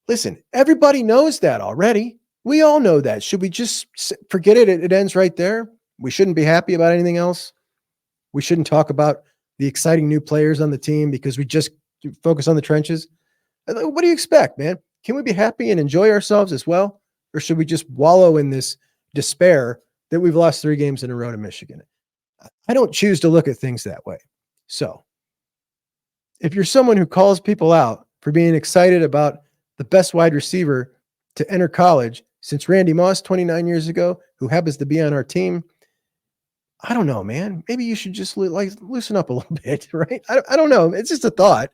Listen, everybody knows that already. We all know that. Should we just forget it? It ends right there. We shouldn't be happy about anything else. We shouldn't talk about the exciting new players on the team because we just focus on the trenches. What do you expect, man? Can we be happy and enjoy ourselves as well? Or should we just wallow in this despair that we've lost 3 games in a row to Michigan? I don't choose to look at things that way. So if you're someone who calls people out for being excited about the best wide receiver to enter college since Randy Moss 29 years ago, who happens to be on our team, I don't know, man. Maybe you should just loosen up a little bit, right? I don't know. It's just a thought.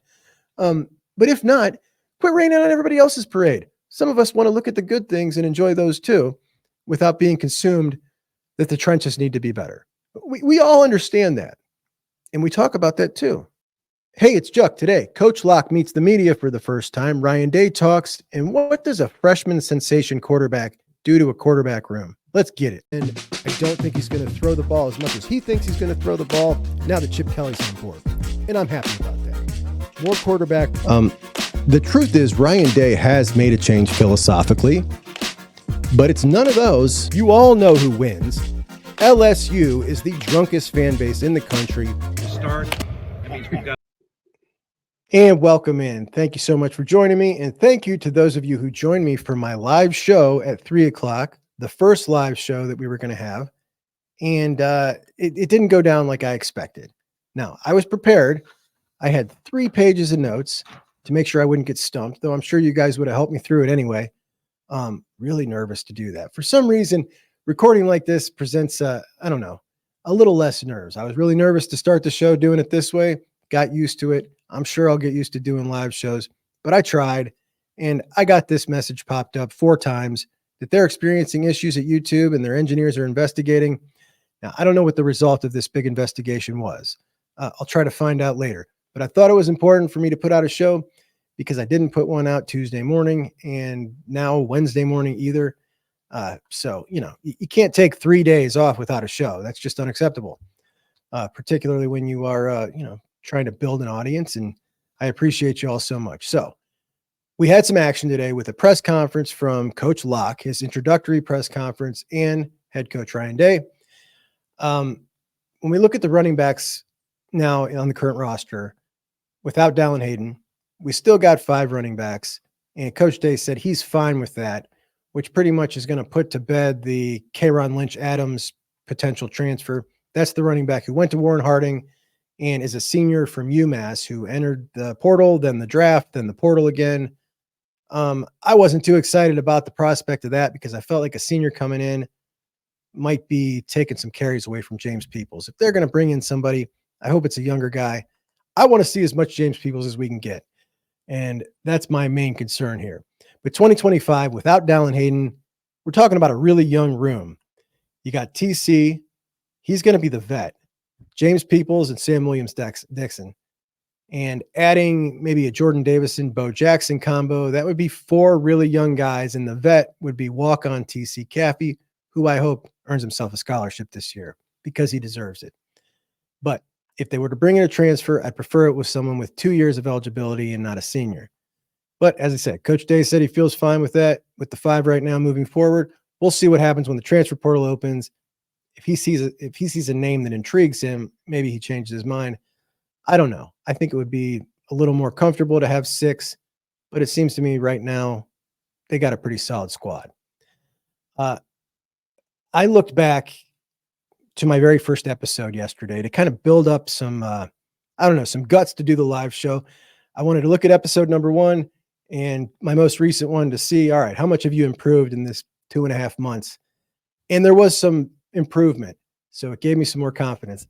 But if not, quit raining on everybody else's parade. Some of us want to look at the good things and enjoy those too, without being consumed that the trenches need to be better. We all understand that. And we talk about that too. Hey, it's Juck. Today, Coach Locke meets the media for the first time. Ryan Day talks. And what does a freshman sensation quarterback do to a quarterback room? Let's get it. And I don't think he's going to throw the ball as much as he thinks he's going to throw the ball now that Chip Kelly's on board. And I'm happy about that. More quarterback. The truth is, Ryan Day has made a change philosophically, but it's none of those. You all know who wins. LSU is the drunkest fan base in the country. And welcome in. Thank you so much for joining me. And thank you to those of you who joined me for my live show at 3:00, the first live show that we were going to have. And it didn't go down like I expected. Now, I was prepared. I had 3 pages of notes to make sure I wouldn't get stumped, though I'm sure you guys would have helped me through it anyway. Really nervous to do that. For some reason, recording like this presents, I don't know, a little less nerves. I was really nervous to start the show doing it this way, got used to it. I'm sure I'll get used to doing live shows, but I tried, and I got this message popped up 4 times that they're experiencing issues at YouTube and their engineers are investigating. Now, I don't know what the result of this big investigation was. I'll try to find out later, but I thought it was important for me to put out a show because I didn't put one out Tuesday morning and now Wednesday morning either. So, you can't take 3 days off without a show. That's just unacceptable, particularly when you are, trying to build an audience. And I appreciate you all so much. So we had some action today with a press conference from Coach Locke, his introductory press conference, and head coach Ryan Day. When we look at the running backs now on the current roster, without Dallin Hayden, we still got 5 running backs. And Coach Day said he's fine with that, which pretty much is going to put to bed the K'Ron Lynch-Adams potential transfer. That's the running back who went to Warren Harding and is a senior from UMass who entered the portal, then the draft, then the portal again. I wasn't too excited about the prospect of that because I felt like a senior coming in might be taking some carries away from James Peoples. If they're going to bring in somebody, I hope it's a younger guy. I want to see as much James Peoples as we can get. And that's my main concern here. But 2025, without Dallin Hayden, we're talking about a really young room. You got TC. He's going to be the vet. James Peoples and Sam Williams-Dixon. And adding maybe a Jordan Davison, Bo Jackson combo, that would be 4 really young guys. And the vet would be walk-on TC Caffey, who I hope earns himself a scholarship this year because he deserves it. But if they were to bring in a transfer, I'd prefer it with someone with 2 years of eligibility and not a senior. But as I said, Coach Day said he feels fine with that, with the 5 right now moving forward. We'll see what happens when the transfer portal opens. If he sees a name that intrigues him, maybe he changes his mind. I don't know. I think it would be a little more comfortable to have 6, but it seems to me right now they got a pretty solid squad. I looked back to my very first episode yesterday to kind of build up some, some guts to do the live show. I wanted to look at episode number 1 and my most recent one to see, all right, how much have you improved in this 2.5 months? And there was some improvement. So it gave me some more confidence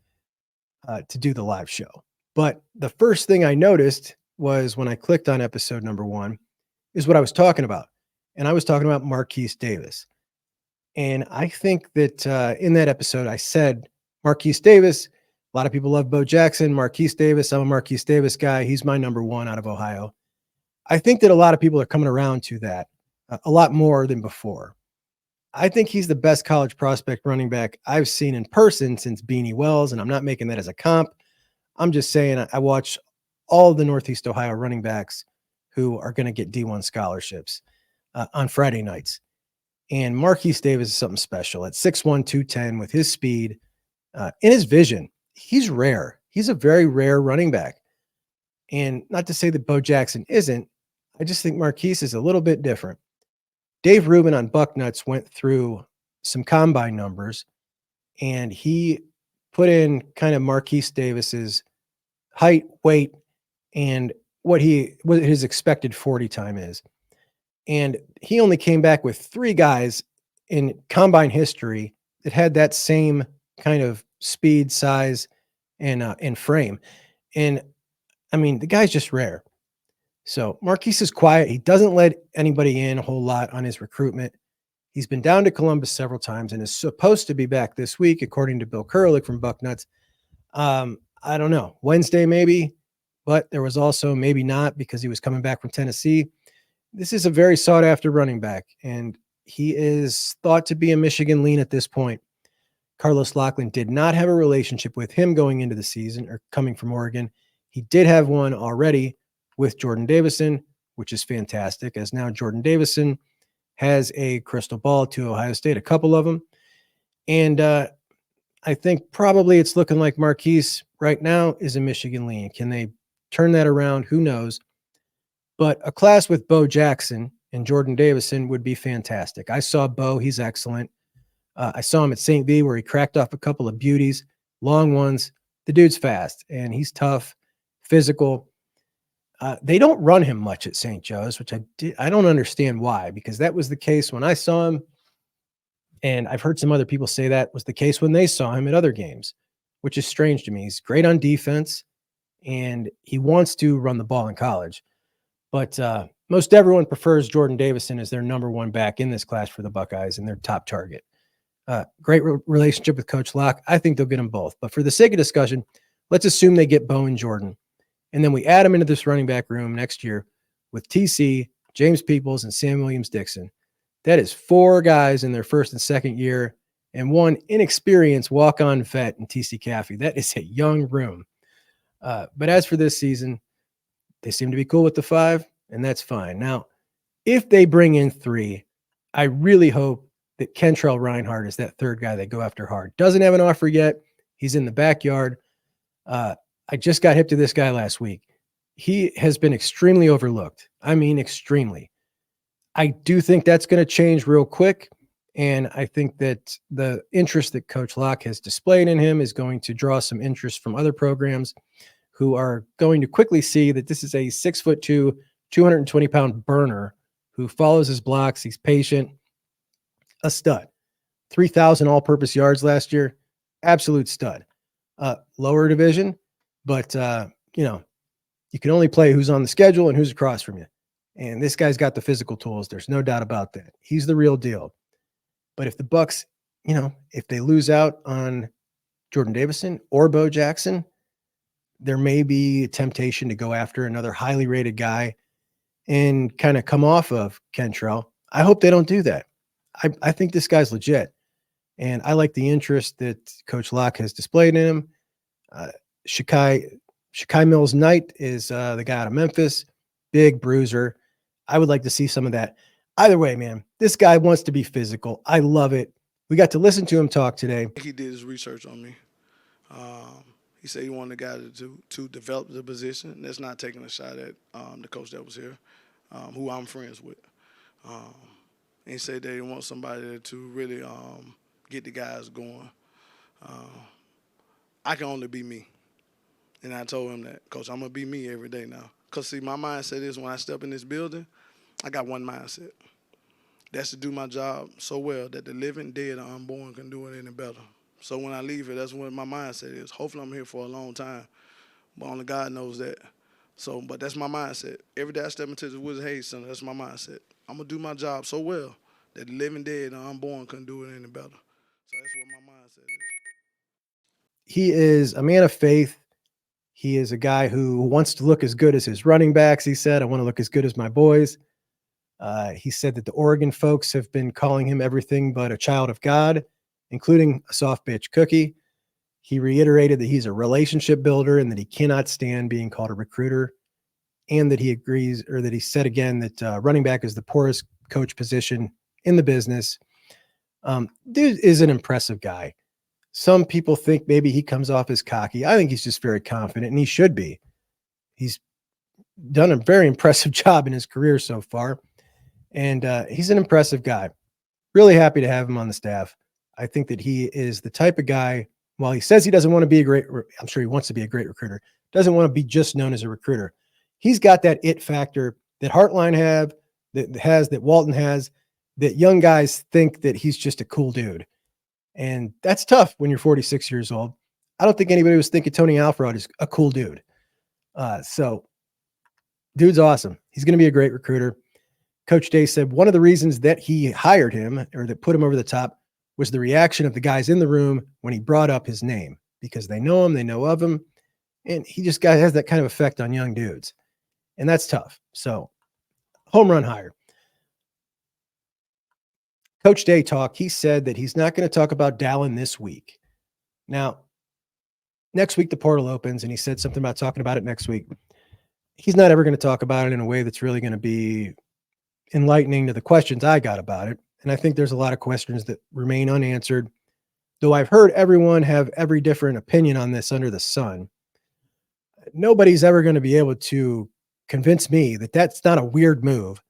to do the live show. But the first thing I noticed was when I clicked on episode number 1 is what I was talking about. And I was talking about Marquise Davis. And I think that in that episode, I said, Marquise Davis, a lot of people love Bo Jackson, Marquise Davis. I'm a Marquise Davis guy. He's my number 1 out of Ohio. I think that a lot of people are coming around to that a lot more than before. I think he's the best college prospect running back I've seen in person since Beanie Wells. And I'm not making that as a comp. I'm just saying I watch all the Northeast Ohio running backs who are going to get D1 scholarships on Friday nights. And Marquise Davis is something special at 6'1", 210 with his speed and his vision. He's rare. He's a very rare running back. And not to say that Bo Jackson isn't, I just think Marquise is a little bit different. Dave Rubin on Bucknuts went through some combine numbers, and he put in kind of Marquise Davis's height, weight, and what his expected 40 time is. And he only came back with 3 guys in combine history that had that same kind of speed, size, and frame. And I mean, the guy's just rare. So Marquise is quiet. He doesn't let anybody in a whole lot on his recruitment. He's been down to Columbus several times and is supposed to be back this week, according to Bill Kurlick from Bucknuts. I don't know, Wednesday maybe, but there was also maybe not because he was coming back from Tennessee. This is a very sought after running back, and he is thought to be a Michigan lean at this point. Carlos Loughlin did not have a relationship with him going into the season or coming from Oregon. He did have one already with Jordan Davison, which is fantastic, as now Jordan Davison has a crystal ball to Ohio State, a couple of them. And I think probably it's looking like Marquise right now is a Michigan lean. Can they turn that around? Who knows? But a class with Bo Jackson and Jordan Davison would be fantastic. I saw Bo. He's excellent. I saw him at St. V where he cracked off a couple of beauties, long ones. The dude's fast, and he's tough, physical. They don't run him much at St. Joe's, which I don't understand why, because that was the case when I saw him. And I've heard some other people say that was the case when they saw him at other games, which is strange to me. He's great on defense, and he wants to run the ball in college. But most everyone prefers Jordan Davison as their number 1 back in this class for the Buckeyes and their top target. Great relationship with Coach Locke. I think they'll get them both. But for the sake of discussion, let's assume they get Bo and Jordan. And then we add them into this running back room next year with TC, James Peoples, and Sam Williams-Dixon. That is 4 guys in their first and second year and 1 inexperienced walk-on vet in TC Caffey. That is a young room. But as for this season, they seem to be cool with the 5, and that's fine. Now, if they bring in 3, I really hope that Kentrell Reinhardt is that 3rd guy they go after hard. Doesn't have an offer yet. He's in the backyard. I just got hip to this guy last week. He has been extremely overlooked. I mean, extremely. I do think that's going to change real quick. And I think that the interest that Coach Locke has displayed in him is going to draw some interest from other programs who are going to quickly see that this is a 6'2", 220-pound burner who follows his blocks. He's patient, a stud. 3,000 all-purpose yards last year. Absolute stud. Lower division, but, you can only play who's on the schedule and who's across from you. And this guy's got the physical tools. There's no doubt about that. He's the real deal. But if the Bucks, if they lose out on Jordan Davison or Bo Jackson, there may be a temptation to go after another highly rated guy and kind of come off of Kentrell. I hope they don't do that. I think this guy's legit. And I like the interest that Coach Locke has displayed in him. Shakai Mills Knight is the guy out of Memphis, big bruiser. I would like to see some of that. Either way, man, this guy wants to be physical. I love it. We got to listen to him talk today. He did his research on me. He said he wanted a guy to develop the position. That's not taking a shot at the coach that was here, who I'm friends with. And he said they want somebody to really get the guys going. I can only be me. And I told him that, Coach, I'm going to be me every day now. Because, see, my mindset is when I step in this building, I got one mindset. That's to do my job so well that the living, dead, or unborn can do it any better. So when I leave here, that's what my mindset is. Hopefully I'm here for a long time, but only God knows that. So, but that's my mindset. Every day I step into the Woods Hayes Center, that's my mindset. I'm going to do my job so well that the living, dead, or unborn couldn't do it any better. So that's what my mindset is. He is a man of faith. He is a guy who wants to look as good as his running backs. He said, I want to look as good as my boys. He said that the Oregon folks have been calling him everything but a child of God, including a soft bitch cookie. He reiterated that he's a relationship builder and that he cannot stand being called a recruiter. and that he agrees, or that he said again, that running back is the poorest coach position in the business. Dude is an impressive guy. Some people think maybe he comes off as cocky. I think he's just very confident, and he should be. He's done a very impressive job in his career so far, and he's an impressive guy. Really happy to have him on the staff. I think that he is the type of guy, while he says he doesn't want to be a great, I'm sure he wants to be a great recruiter, doesn't want to be just known as a recruiter. He's got that it factor that Hartline that Walton has, that young guys think that he's just a cool dude. And that's tough when you're 46 years old. I don't think anybody was thinking Tony Alford is a cool dude. So dude's awesome. He's going to be a great recruiter. Coach Day said one of the reasons that he hired him, or that put him over the top, was the reaction of the guys in the room when he brought up his name, because they know him, they know of him, and he just has that kind of effect on young dudes. And that's tough. So home run hire. Coach Day talked. He said that he's not going to talk about Dallin this week. Now, next week the portal opens, and he said something about talking about it next week. He's not ever going to talk about it in a way that's really going to be enlightening to the questions I got about it. And I think there's a lot of questions that remain unanswered, though I've heard everyone have every different opinion on this under the sun. Nobody's ever going to be able to convince me that that's not a weird move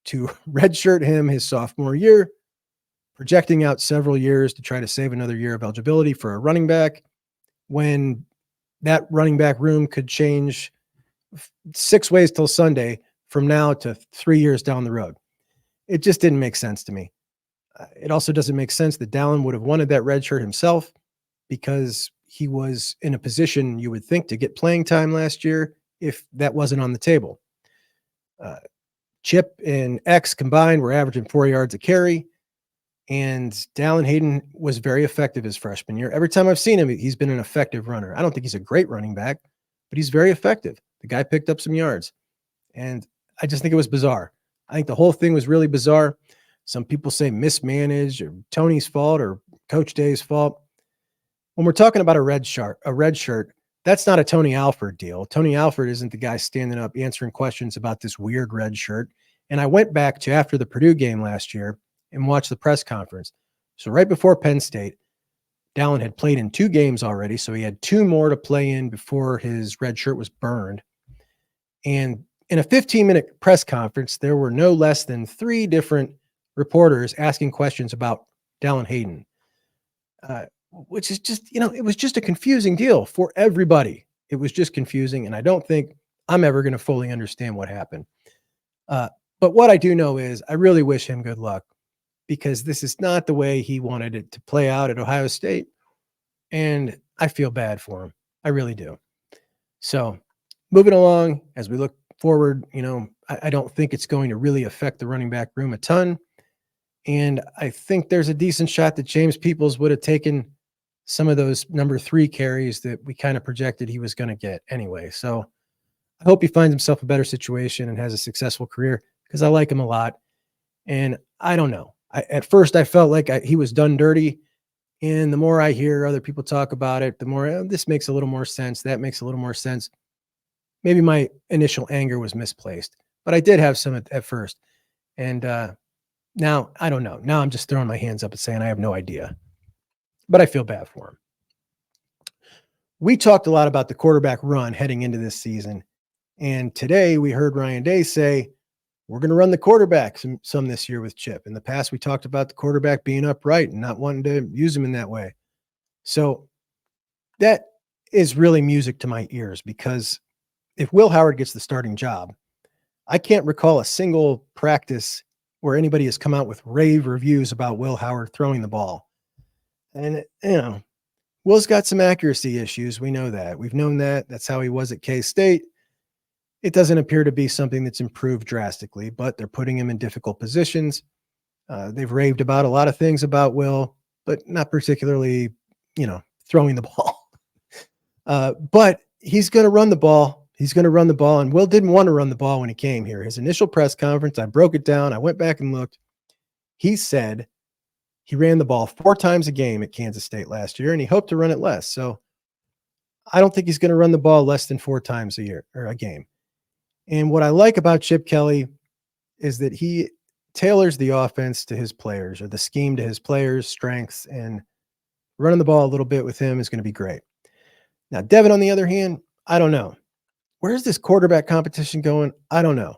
to redshirt him his sophomore year, projecting out several years to try to save another year of eligibility for a running back, when that running back room could change 6 ways till Sunday from now to 3 years down the road. It just didn't make sense to me. It also doesn't make sense that Dallin would have wanted that red shirt himself, because he was in a position, you would think, to get playing time last year if that wasn't on the table. Chip and X combined were averaging 4 yards a carry, and Dallin Hayden was very effective his freshman year. Every time I've seen him, he's been an effective runner. I don't think he's a great running back, but he's very effective. The guy picked up some yards, and I just think it was bizarre. I think the whole thing was really bizarre. Some people say mismanaged, or Tony's fault, or Coach Day's fault. When we're talking about a red shirt, that's not a Tony Alford deal. Tony Alford isn't the guy standing up answering questions about this weird red shirt. And I went back to after the Purdue game last year and watched the press conference. So right before Penn State, Dallin had played in 2 games already, so he had 2 more to play in before his red shirt was burned. And in a 15-minute press conference, there were no less than 3 different reporters asking questions about Dallin Hayden, which is just, it was just a confusing deal for everybody. It was just confusing, and I don't think I'm ever going to fully understand what happened. But what I do know is I really wish him good luck, because this is not the way he wanted it to play out at Ohio State, and I feel bad for him. I really do. So moving along, as we look forward, I don't think it's going to really affect the running back room a ton. And I think there's a decent shot that James Peoples would have taken some of those number 3 carries that we kind of projected he was going to get anyway. So I hope he finds himself a better situation and has a successful career, because I like him a lot. And I don't know. At first I felt like he was done dirty. And the more I hear other people talk about it, the more this makes a little more sense. That makes a little more sense. Maybe my initial anger was misplaced, but I did have some at first. And now I don't know. Now I'm just throwing my hands up and saying I have no idea, but I feel bad for him. We talked a lot about the quarterback run heading into this season. And today we heard Ryan Day say, we're going to run the quarterback some this year with Chip. In the past, we talked about the quarterback being upright and not wanting to use him in that way. So that is really music to my ears, because if Will Howard gets the starting job, I can't recall a single practice where anybody has come out with rave reviews about Will Howard throwing the ball. And, Will's got some accuracy issues. We know that. We've known that. That's how he was at K-State. It doesn't appear to be something that's improved drastically, but they're putting him in difficult positions. They've raved about a lot of things about Will, but not particularly, throwing the ball. But he's going to run the ball. He's going to run the ball. And Will didn't want to run the ball when he came here. His initial press conference, I broke it down. I went back and looked. He said he ran the ball 4 times a game at Kansas State last year, and he hoped to run it less. So I don't think he's going to run the ball less than 4 times a year or a game. And what I like about Chip Kelly is that he tailors the offense to his players, or the scheme to his players' strengths, and running the ball a little bit with him is going to be great. Now, Devin, on the other hand, I don't know. Where's this quarterback competition going? I don't know.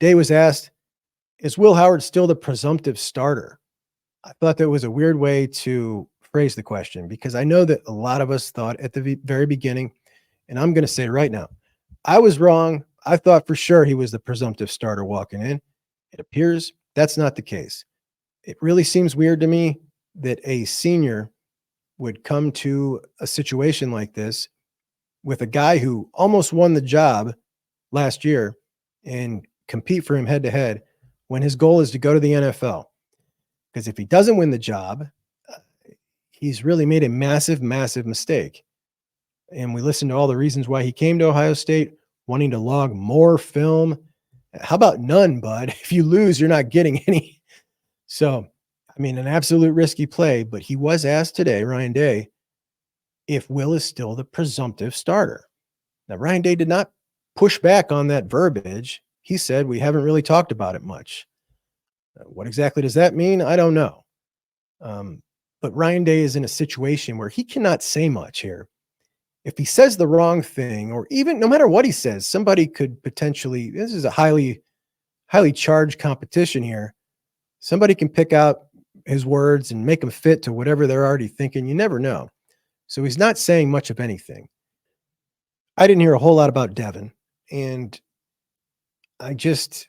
Day was asked, is Will Howard still the presumptive starter? I thought that was a weird way to phrase the question, because I know that a lot of us thought at the very beginning, and I'm going to say right now, I was wrong. I thought for sure he was the presumptive starter walking in. It appears that's not the case. It really seems weird to me that a senior would come to a situation like this with a guy who almost won the job last year and compete for him head to head when his goal is to go to the NFL. Because if he doesn't win the job, uh, he's really made a massive, massive mistake. And we listened to all the reasons why he came to Ohio State, wanting to log more film. How about none, bud? If you lose, you're not getting any. So, I mean, an absolute risky play, but he was asked today, Ryan Day, if Will is still the presumptive starter. Now, Ryan Day did not push back on that verbiage. He said, we haven't really talked about it much. What exactly does that mean? I don't know. But Ryan Day is in a situation where he cannot say much here. If he says the wrong thing, or even no matter what he says, somebody could potentially, this is a highly, highly charged competition here. Somebody can pick out his words and make them fit to whatever they're already thinking. You never know. So he's not saying much of anything. I didn't hear a whole lot about Devin, and it's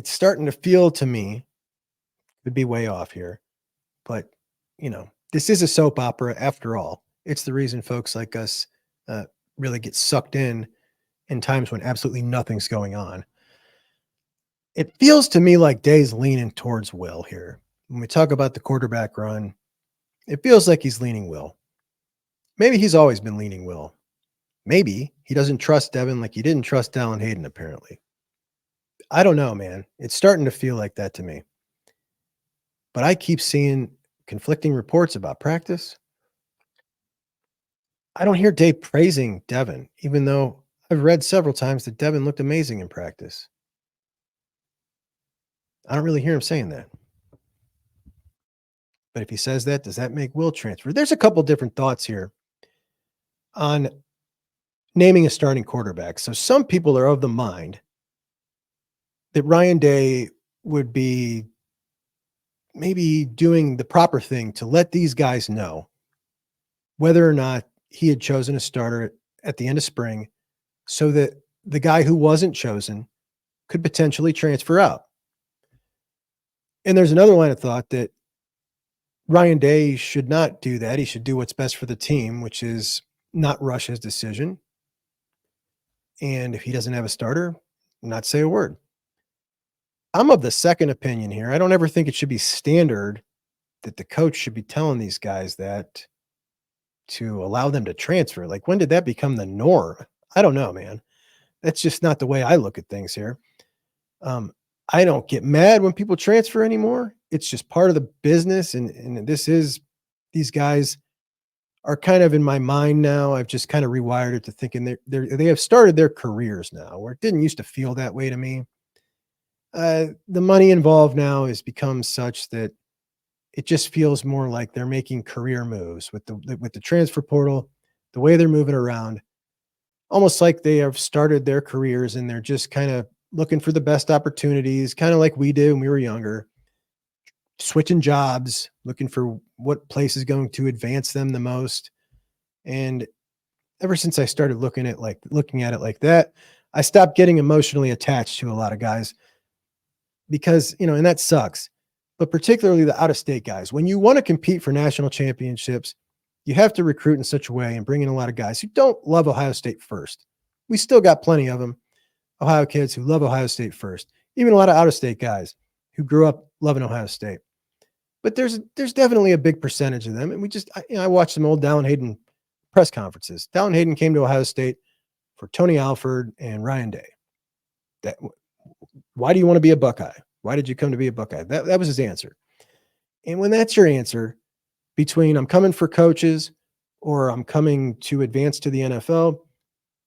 starting to feel to me, could be way off here, but this is a soap opera after all. It's the reason folks like us uh, really get sucked in times when absolutely nothing's going on. It feels to me like Day's leaning towards Will here. When we talk about the quarterback run, it feels like he's leaning Will. Maybe he's always been leaning Will. Maybe he doesn't trust Devin like he didn't trust Dallin Hayden, apparently. I don't know, man. It's starting to feel like that to me. But I keep seeing conflicting reports about practice. I don't hear Dave praising Devin, even though I've read several times that Devin looked amazing in practice. I don't really hear him saying that. But if he says that, does that make Will transfer? There's a couple different thoughts here on naming a starting quarterback. So some people are of the mind that Ryan Day would be maybe doing the proper thing to let these guys know whether or not he had chosen a starter at the end of spring, so that the guy who wasn't chosen could potentially transfer out. And there's another line of thought that Ryan Day should not do that. He should do what's best for the team, which is not rush his decision. And if he doesn't have a starter, not say a word. I'm of the second opinion here. I don't ever think it should be standard that the coach should be telling these guys that to allow them to transfer. Like, when did that become the norm? I don't know, man. That's just not the way I look at things here. I don't get mad when people transfer anymore. It's just part of the business. And these guys are kind of in my mind now. I've just kind of rewired it to thinking they have started their careers now, where it didn't used to feel that way to me. The money involved now has become such that it just feels more like they're making career moves with the transfer portal, the way they're moving around, almost like they have started their careers and they're just kind of looking for the best opportunities, kind of like we did when we were younger, switching jobs, looking for what place is going to advance them the most. And ever since I started looking at it like that, I stopped getting emotionally attached to a lot of guys, because, and that sucks. But particularly the out-of-state guys, when you want to compete for national championships, you have to recruit in such a way and bring in a lot of guys who don't love Ohio State first. We still got plenty of them, Ohio kids who love Ohio State first, even a lot of out-of-state guys who grew up loving Ohio State. But there's definitely a big percentage of them. And I watched some old Dallin Hayden press conferences. Dallin Hayden came to Ohio State for Tony Alford and Ryan Day. Why do you want to be a Buckeye? Why did you come to be a Buckeye? That was his answer. And when that's your answer, between I'm coming for coaches or I'm coming to advance to the NFL,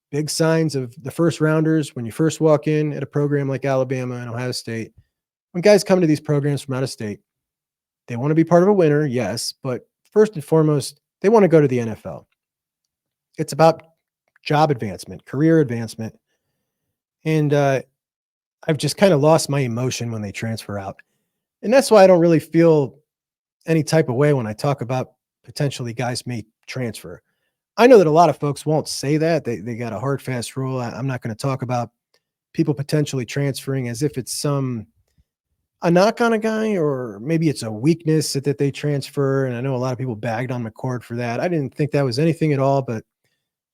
big signs of the first rounders when you first walk in at a program like Alabama and Ohio State. When guys come to these programs from out of state, they want to be part of a winner, yes, but first and foremost, they want to go to the NFL. It's about job advancement, career advancement. And I've just kind of lost my emotion when they transfer out. And that's why I don't really feel any type of way when I talk about potentially guys may transfer. I know that a lot of folks won't say that. They got a hard, fast rule. I'm not going to talk about people potentially transferring as if it's a knock on a guy, or maybe it's a weakness that they transfer. And I know a lot of people bagged on McCord for that. I didn't think that was anything at all, but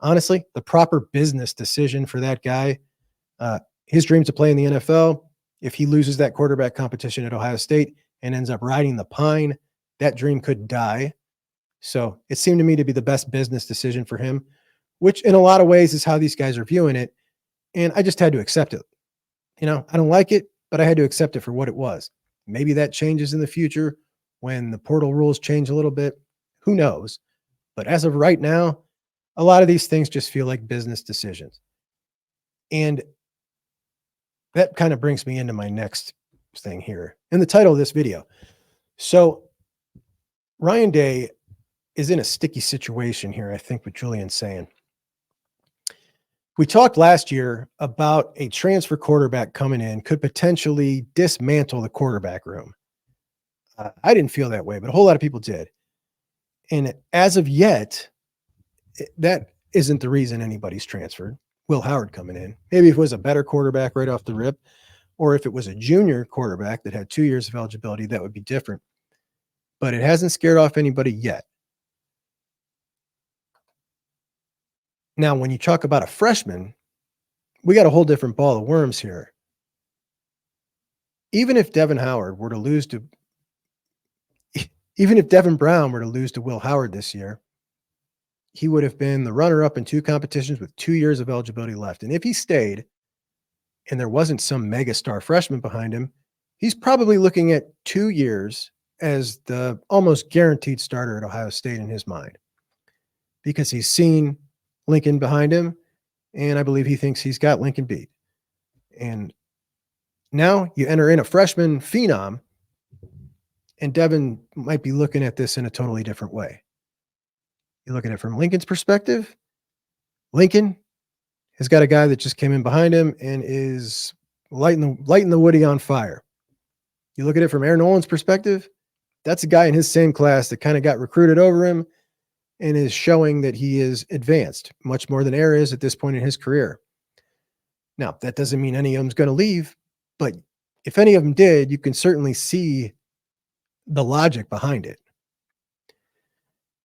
honestly, the proper business decision for that guy, his dream to play in the NFL, if he loses that quarterback competition at Ohio State and ends up riding the pine, that dream could die. So it seemed to me to be the best business decision for him, which in a lot of ways is how these guys are viewing it. And I just had to accept it. I don't like it, but I had to accept it for what it was. Maybe that changes in the future when the portal rules change a little bit. Who knows? But as of right now, a lot of these things just feel like business decisions. And that kind of brings me into my next thing here in the title of this video. So Ryan Day is in a sticky situation here, I think, with Julian Sayin. We talked last year about a transfer quarterback coming in could potentially dismantle the quarterback room. I didn't feel that way, but a whole lot of people did. And as of yet, that isn't the reason anybody's transferred. Will Howard coming in. Maybe if it was a better quarterback right off the rip, or if it was a junior quarterback that had 2 years of eligibility, that would be different. But it hasn't scared off anybody yet. Now, when you talk about a freshman, we got a whole different ball of worms here. Even if Devin Brown were to lose to Will Howard this year, he would have been the runner-up in 2 competitions with 2 years of eligibility left. And if he stayed and there wasn't some mega star freshman behind him, he's probably looking at 2 years as the almost guaranteed starter at Ohio State in his mind, because he's seen Lincoln behind him, and I believe he thinks he's got Lincoln beat. And now you enter in a freshman phenom, and Devin might be looking at this in a totally different way. You look at it from Lincoln's perspective. Lincoln has got a guy that just came in behind him and is lighting the Woody on fire. You look at it from Aaron Nolan's perspective. That's a guy in his same class that kind of got recruited over him and is showing that he is advanced much more than Aaron is at this point in his career. Now, that doesn't mean any of them's going to leave, but if any of them did, you can certainly see the logic behind it.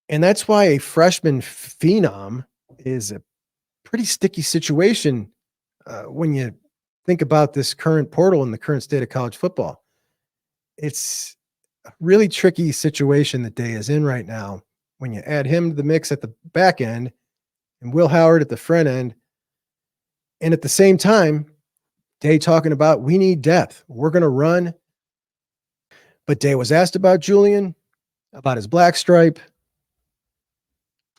And that's why a freshman phenom is a pretty sticky situation when you think about this current portal and the current state of college football. It's a really tricky situation that Day is in right now when you add him to the mix at the back end and Will Howard at the front end. And at the same time, Day talking about we need depth. We're going to run. But Day was asked about Julian, about his black stripe.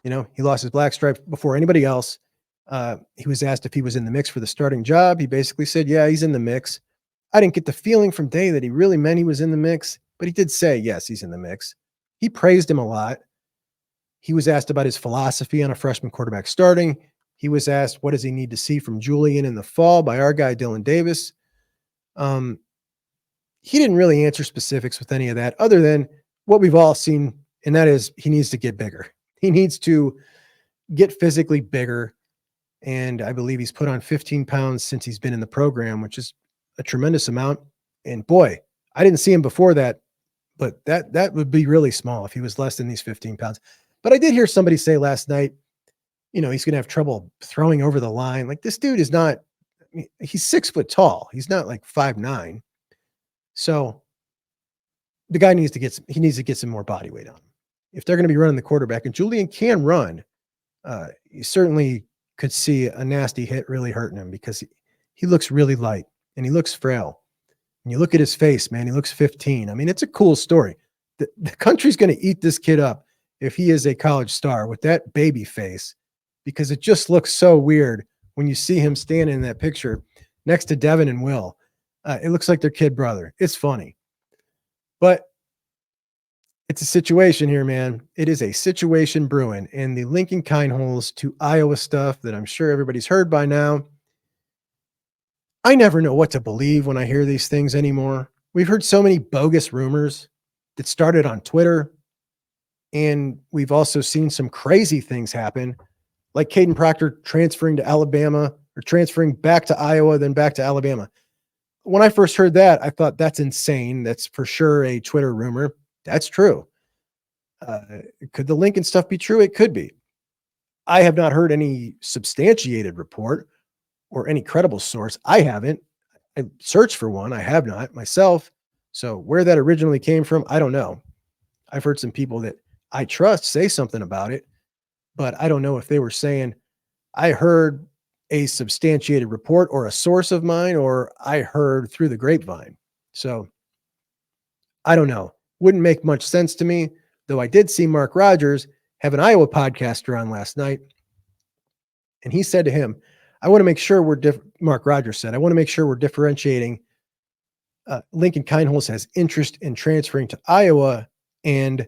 He lost his black stripe before anybody else. He was asked if he was in the mix for the starting job. He basically said, yeah, he's in the mix. I didn't get the feeling from Day that he really meant he was in the mix, but he did say, yes, he's in the mix. He praised him a lot. He was asked about his philosophy on a freshman quarterback starting. He was asked, what does he need to see from Julian in the fall by our guy, Dylan Davis? He didn't really answer specifics with any of that other than what we've all seen, and that is he needs to get bigger. He needs to get physically bigger. And I believe he's put on 15 pounds since he's been in the program, which is a tremendous amount. And boy, I didn't see him before that, but that would be really small if he was less than these 15 pounds. But I did hear somebody say last night, he's going to have trouble throwing over the line. Like, this dude is not, he's 6 foot tall. He's not like 5'9". So the guy needs to get some more body weight on him. If they're going to be running the quarterback, and Julian can run, you certainly could see a nasty hit really hurting him, because he looks really light and he looks frail. And you look at his face, man, he looks 15. I mean, it's a cool story. The country's going to eat this kid up if he is a college star with that baby face, because it just looks so weird when you see him standing in that picture next to Devin and Will. It looks like their kid brother. It's funny. But it's a situation here, man. It is a situation brewing. And the Lincoln Kienholz to Iowa stuff that I'm sure everybody's heard by now, I never know what to believe when I hear these things anymore. We've heard so many bogus rumors that started on Twitter. And we've also seen some crazy things happen, like Caden Proctor transferring to Alabama or transferring back to Iowa, then back to Alabama. When I first heard that, I thought that's insane. That's for sure a Twitter rumor. That's true. Could the Lincoln stuff be true? It could be. I have not heard any substantiated report or any credible source. I haven't. I searched for one. I have not myself. So where that originally came from, I don't know. I've heard some people that I trust say something about it, but I don't know if they were saying, I heard a substantiated report or a source of mine, or I heard through the grapevine. So I don't know. Wouldn't make much sense to me, though I did see Mark Rogers have an Iowa podcaster on last night. And he said to him, I want to make sure Mark Rogers said, I want to make sure we're differentiating. Lincoln Kienholz has interest in transferring to Iowa, and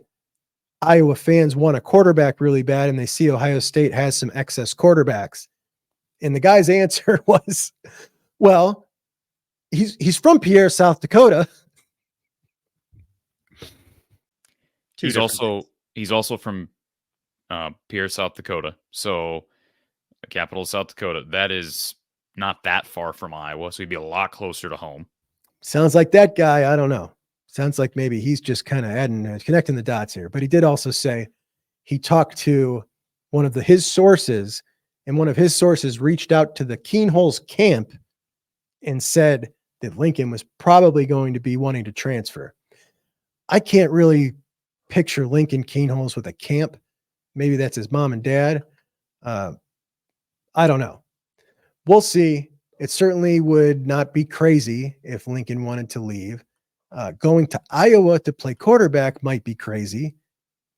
Iowa fans want a quarterback really bad, and they see Ohio State has some excess quarterbacks. And the guy's answer was, well, he's from Pierre, South Dakota. He's also from Pierre, South Dakota. So the capital of South Dakota. That is not that far from Iowa, so he'd be a lot closer to home. Sounds like that guy. I don't know. Sounds like maybe he's just kind of connecting the dots here. But he did also say he talked to one of his sources, and one of his sources reached out to the Kienholz camp and said that Lincoln was probably going to be wanting to transfer. I can't really picture Lincoln Kienholz with a camp. Maybe that's his mom and dad. I don't know. We'll see. It certainly would not be crazy if Lincoln wanted to leave. Going to Iowa to play quarterback might be crazy,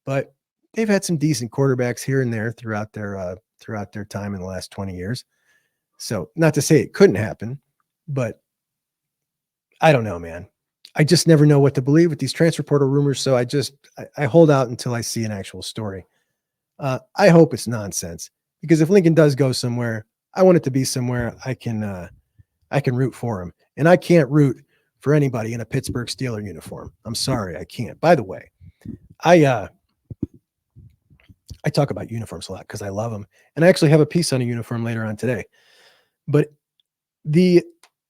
but they've had some decent quarterbacks here and there throughout their time in the last 20 years. So not to say it couldn't happen, but I don't know, man. I just never know what to believe with these transfer portal rumors. So I hold out until I see an actual story. I hope it's nonsense, because if Lincoln does go somewhere, I want it to be somewhere I can root for him. And I can't root for anybody in a Pittsburgh Steelers uniform. I'm sorry, I can't. By the way, I talk about uniforms a lot because I love them. And I actually have a piece on a uniform later on today. But the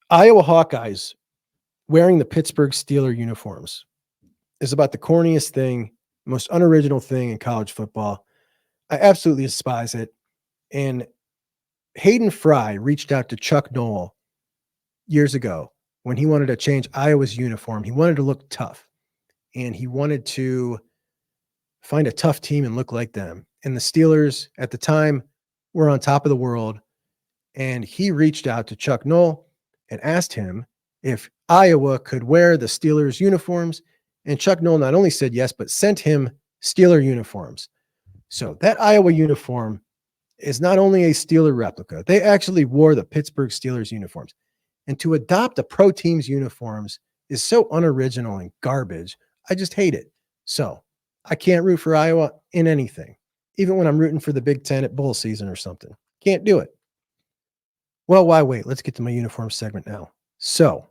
Iowa Hawkeyes wearing the Pittsburgh Steelers uniforms is about the corniest thing, most unoriginal thing in college football. I absolutely despise it. And Hayden Fry reached out to Chuck Noll years ago when he wanted to change Iowa's uniform. He wanted to look tough, and he wanted to find a tough team and look like them. And the Steelers at the time were on top of the world. And he reached out to Chuck Noll and asked him if Iowa could wear the Steelers uniforms. And Chuck Noll not only said yes, but sent him Steeler uniforms. So that Iowa uniform is not only a Steeler replica. They actually wore the Pittsburgh Steelers uniforms. And to adopt a pro team's uniforms is so unoriginal and garbage. I just hate it. So I can't root for Iowa in anything, even when I'm rooting for the Big Ten at bowl season or something. Can't do it. Well, why wait? Let's get to my uniform segment now. So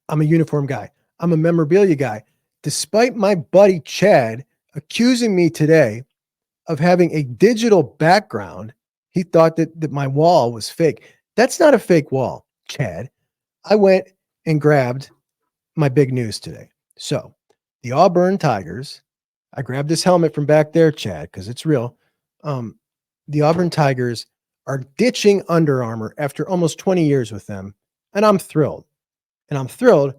I'm a uniform guy. I'm a memorabilia guy. Despite my buddy Chad accusing me today of having a digital background, he thought that my wall was fake. That's not a fake wall, Chad. I went and grabbed my big news today. So the Auburn Tigers, I grabbed this helmet from back there, Chad, because it's real. The Auburn Tigers are ditching Under Armour after almost 20 years with them, and I'm thrilled. And I'm thrilled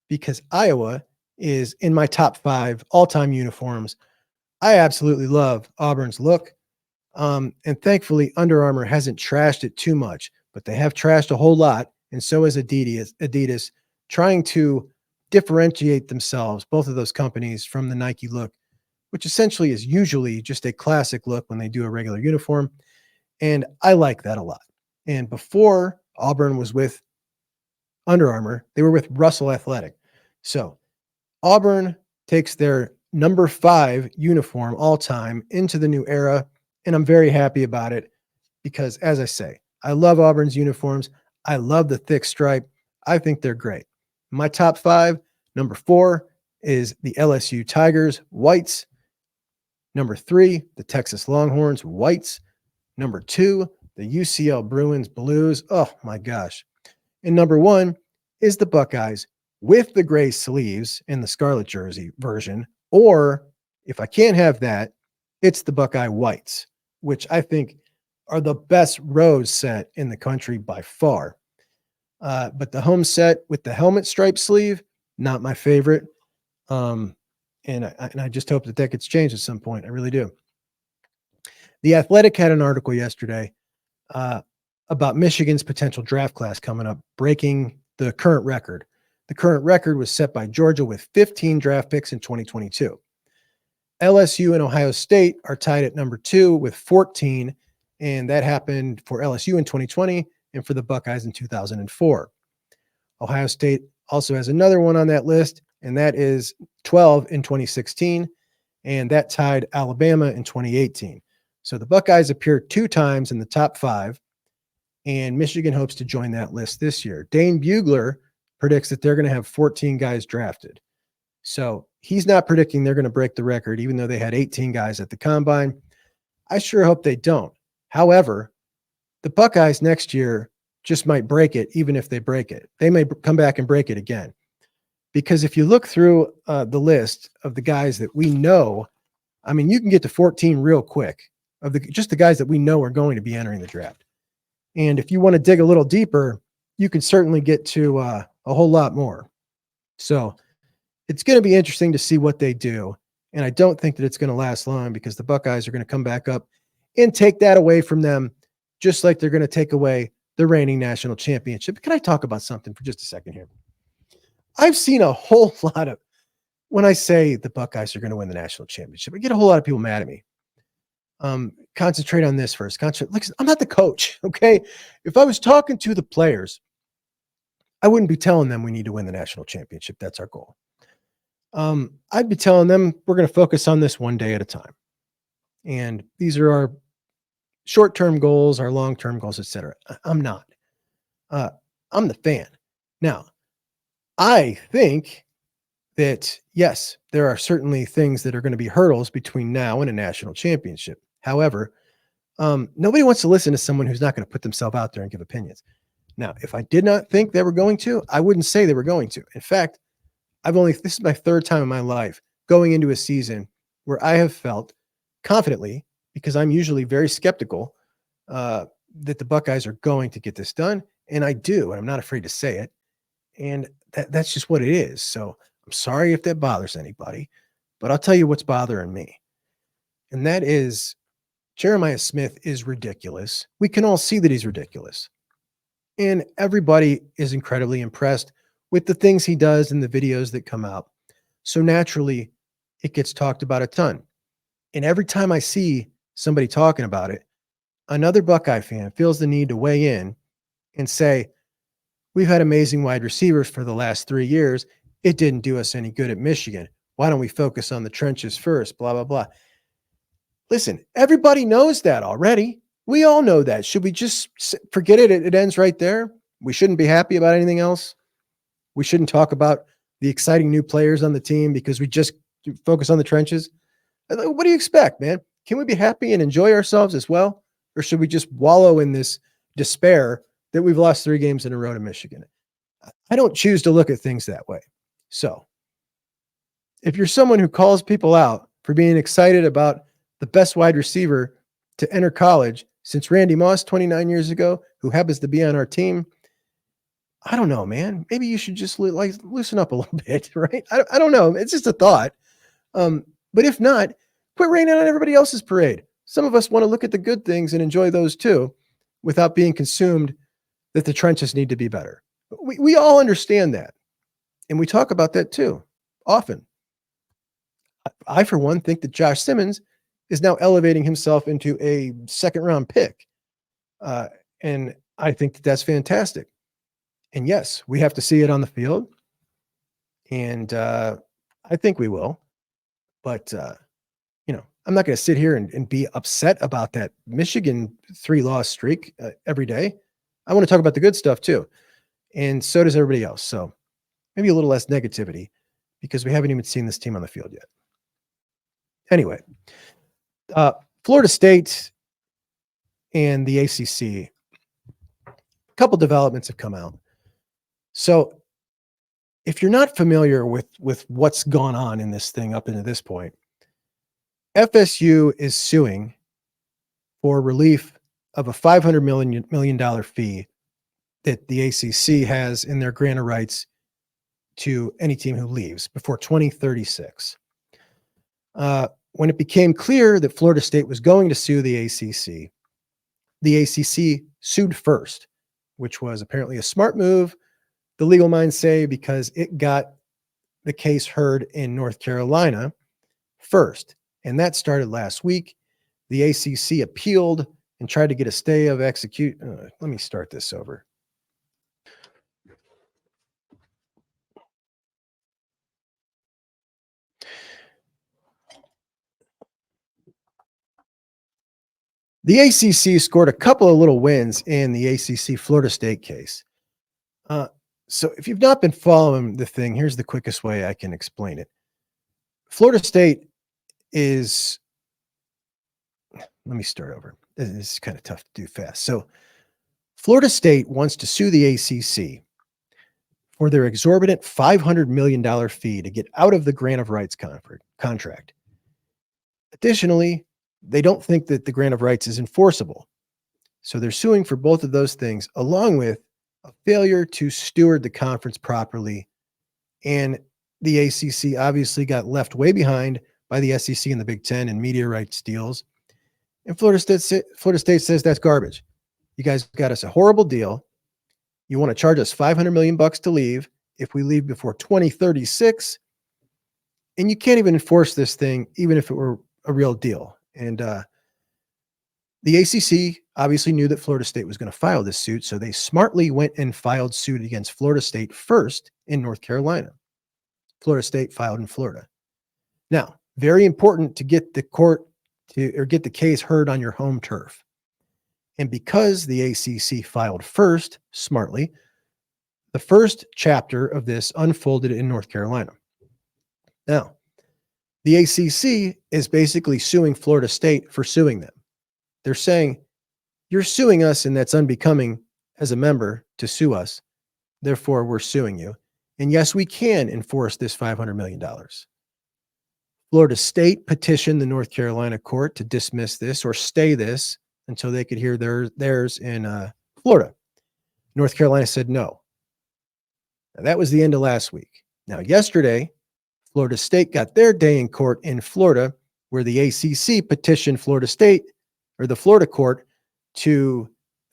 because Iowa is in my top 5 all-time uniforms. I absolutely love Auburn's look. And thankfully, Under Armour hasn't trashed it too much, but they have trashed a whole lot. And so has Adidas trying to differentiate themselves, both of those companies, from the Nike look which essentially is usually just a classic look when they do a regular uniform. And I like that a lot. And before Auburn was with Under Armour, they were with Russell Athletic. So Auburn takes their number 5 uniform all time into the new era. And I'm very happy about it because, as I say, I love Auburn's uniforms. I love the thick stripe. I think they're great. My top 5, number 4 is the LSU Tigers whites. Number 3, the Texas Longhorns whites. Number 2, the UCL Bruins blues. Oh my gosh. And number 1 is the Buckeyes with the gray sleeves in the scarlet jersey version. Or if I can't have that, it's the Buckeye whites, which I think are the best rose set in the country by far. But the home set with the helmet stripe sleeve, not my favorite. And I just hope that gets changed at some point. I really do. The Athletic had an article yesterday about Michigan's potential draft class coming up, breaking the current record. The current record was set by Georgia with 15 draft picks in 2022. LSU and Ohio State are tied at number 2 with 14, and that happened for LSU in 2020 and for the Buckeyes in 2004. Ohio State also has another one on that list, and that is 12 in 2016, and that tied Alabama in 2018. So the Buckeyes appeared 2 times in the top 5, and Michigan hopes to join that list this year. Dane Bugler predicts that they're going to have 14 guys drafted. So he's not predicting they're going to break the record, even though they had 18 guys at the combine. I sure hope they don't. However, the Buckeyes next year just might break it, even if they break it. They may come back and break it again. Because if you look through the list of the guys that we know, I mean, you can get to 14 real quick of just the guys that we know are going to be entering the draft. And if you want to dig a little deeper, you can certainly get to a whole lot more. So it's going to be interesting to see what they do. And I don't think that it's going to last long because the Buckeyes are going to come back up and take that away from them, just like they're going to take away the reigning national championship. Can I talk about something for just a second here? I've seen a whole lot of, when I say the Buckeyes are going to win the national championship, I get a whole lot of people mad at me. Concentrate on this first. Listen, I'm not the coach, okay? If I was talking to the players, I wouldn't be telling them we need to win the national championship. That's our goal. I'd be telling them we're going to focus on this one day at a time. And these are our short-term goals, our long-term goals, etc. I'm not. I'm the fan. Now, I think that, yes, there are certainly things that are going to be hurdles between now and a national championship. However, nobody wants to listen to someone who's not going to put themselves out there and give opinions. Now, if I did not think they were going to, I wouldn't say they were going to. In fact, this is my 3rd time in my life going into a season where I have felt confidently, because I'm usually very skeptical, that the Buckeyes are going to get this done. And I do, and I'm not afraid to say it. And that's just what it is. So I'm sorry if that bothers anybody, but I'll tell you what's bothering me. And that is Jeremiah Smith is ridiculous. We can all see that he's ridiculous. And everybody is incredibly impressed with the things he does in the videos that come out. So naturally, it gets talked about a ton. And every time I see somebody talking about it, another Buckeye fan feels the need to weigh in and say, we've had amazing wide receivers for the last 3 years. It didn't do us any good at Michigan. Why don't we focus on the trenches first? Blah, blah, blah. Listen, everybody knows that already. We all know that. Should we just forget it? It ends right there. We shouldn't be happy about anything else. We shouldn't talk about the exciting new players on the team because we just focus on the trenches. What do you expect, man? Can we be happy and enjoy ourselves as well? Or should we just wallow in this despair that we've lost 3 games in a row to Michigan? I don't choose to look at things that way. So if you're someone who calls people out for being excited about the best wide receiver to enter college since Randy Moss 29 years ago, who happens to be on our team, I don't know, man. Maybe you should just loosen up a little bit, right? I don't know. It's just a thought. But if not, quit raining on everybody else's parade. Some of us want to look at the good things and enjoy those too, without being consumed that the trenches need to be better. We all understand that. And we talk about that too, often. I, for one, think that Josh Simmons is now elevating himself into a second-round pick. And I think that that's fantastic. And yes, we have to see it on the field. And I think we will. But, I'm not going to sit here and be upset about that Michigan 3-loss streak every day. I want to talk about the good stuff too. And so does everybody else. So maybe a little less negativity because we haven't even seen this team on the field yet. Anyway, Florida State and the ACC, a couple developments have come out. So if you're not familiar with what's gone on in this thing up into this point, FSU is suing for relief of a $500 million fee that the ACC has in their grant of rights to any team who leaves before 2036. When it became clear that Florida State was going to sue the ACC sued first, which was apparently a smart move, the legal minds say, because it got the case heard in North Carolina first. And that started last week. The ACC appealed and tried to get a stay of execute. Let me start this over. The ACC scored a couple of little wins in the ACC Florida State case. So if you've not been following the thing, here's the quickest way I can explain it. Florida State is, let me start over. This is kind of tough to do fast. So Florida State wants to sue the ACC for their exorbitant $500 million fee to get out of the grant of rights contract. Additionally, they don't think that the grant of rights is enforceable. So they're suing for both of those things, along with a failure to steward the conference properly. And the ACC obviously got left way behind by the SEC and the Big Ten in media rights deals. And Florida State says that's garbage. You guys got us a horrible deal. You want to charge us $500 million to leave if we leave before 2036. And you can't even enforce this thing, even if it were a real deal. And the ACC obviously knew that Florida State was going to file this suit, so they smartly went and filed suit against Florida State first in North Carolina. Florida State filed in Florida. Now, very important to get the get the case heard on your home turf. And because the ACC filed first, smartly, the first chapter of this unfolded in North Carolina. Now, the ACC is basically suing Florida State for suing them. They're saying, you're suing us, and that's unbecoming as a member to sue us. Therefore, we're suing you. And yes, we can enforce this $500 million. Florida State petitioned the North Carolina court to dismiss this or stay this until they could hear theirs in Florida. North Carolina said no. Now, that was the end of last week. Now, yesterday, Florida State got their day in court in Florida, where the ACC petitioned Florida State or the Florida court to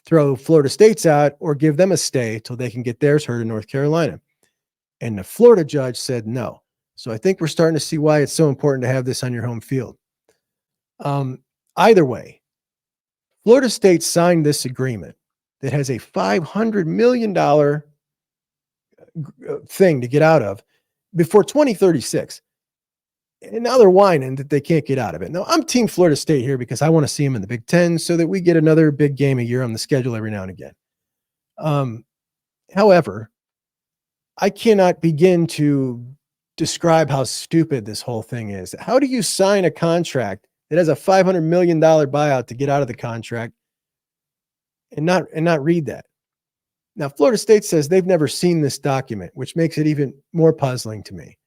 throw Florida State's out or give them a stay till they can get theirs heard in North Carolina. And the Florida judge said no. So I think we're starting to see why it's so important to have this on your home field. Either way, Florida State signed this agreement that has a $500 million thing to get out of before 2036. And now they're whining that they can't get out of it. Now, I'm Team Florida State here because I want to see them in the Big Ten so that we get another big game a year on the schedule every now and again. However, I cannot begin to describe how stupid this whole thing is. How do you sign a contract that has a $500 million buyout to get out of the contract and not read that? Now, Florida State says they've never seen this document, which makes it even more puzzling to me.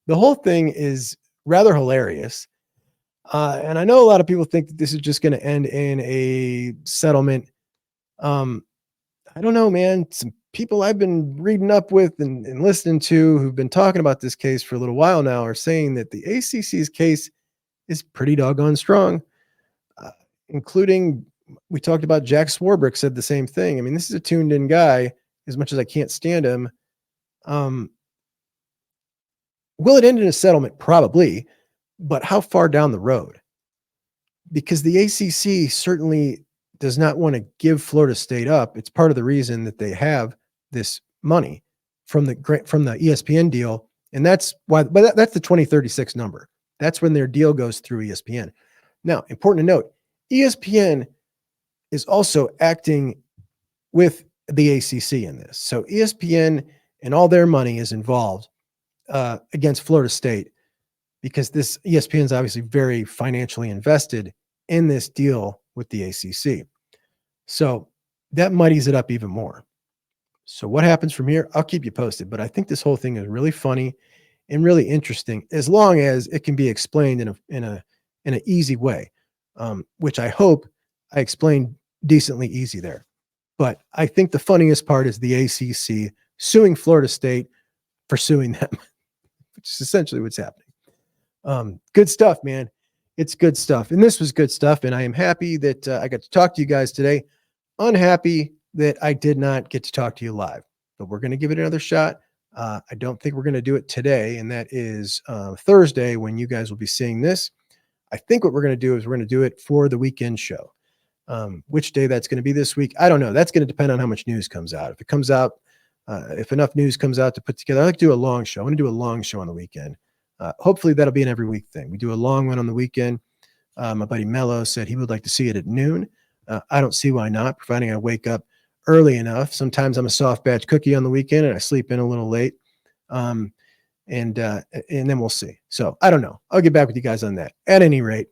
The whole thing is rather hilarious. And I know a lot of people think that this is just going to end in a settlement. I don't know, man. Some people I've been reading up with and listening to who've been talking about this case for a little while now are saying that the ACC's case is pretty doggone strong, including we talked about Jack Swarbrick said the same thing. I mean, this is a tuned in guy as much as I can't stand him. Will it end in a settlement? Probably, but how far down the road? Because the ACC certainly does not want to give Florida State up. It's part of the reason that they have this money from the ESPN deal, and that's why. But that's the 2036 number. That's when their deal goes through ESPN. Now, important to note, ESPN is also acting with the ACC in this. So ESPN and all their money is involved against Florida State, because this ESPN is obviously very financially invested in this deal with the ACC. So that muddies it up even more. So what happens from here, I'll keep you posted. But I think this whole thing is really funny and really interesting, as long as it can be explained in an easy way, which I hope I explained decently easy there. But I think the funniest part is the ACC suing Florida State for suing them, which is essentially what's happening. Good stuff, man. It's good stuff. And this was good stuff. And I am happy that I got to talk to you guys today. Unhappy that I did not get to talk to you live, but we're going to give it another shot. I don't think we're going to do it today, and that is Thursday, when you guys will be seeing this. I think what we're going to do is we're going to do it for the weekend show. Which day that's going to be this week, I don't know. That's going to depend on how much news comes out. If it comes out, if enough news comes out to put together, I like to do a long show. I want to do a long show on the weekend. Hopefully that'll be an every week thing. We do a long one on the weekend. My buddy Mello said he would like to see it at noon. I don't see why not, providing I wake up early enough. Sometimes I'm a soft batch cookie on the weekend and I sleep in a little late. And then we'll see. So I don't know. I'll get back with you guys on that. At any rate,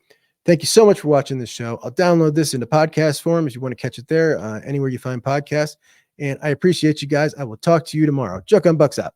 thank you so much for watching this show. I'll download this into podcast form if you want to catch it there, anywhere you find podcasts. And I appreciate you guys. I will talk to you tomorrow. Juck on Bucks out.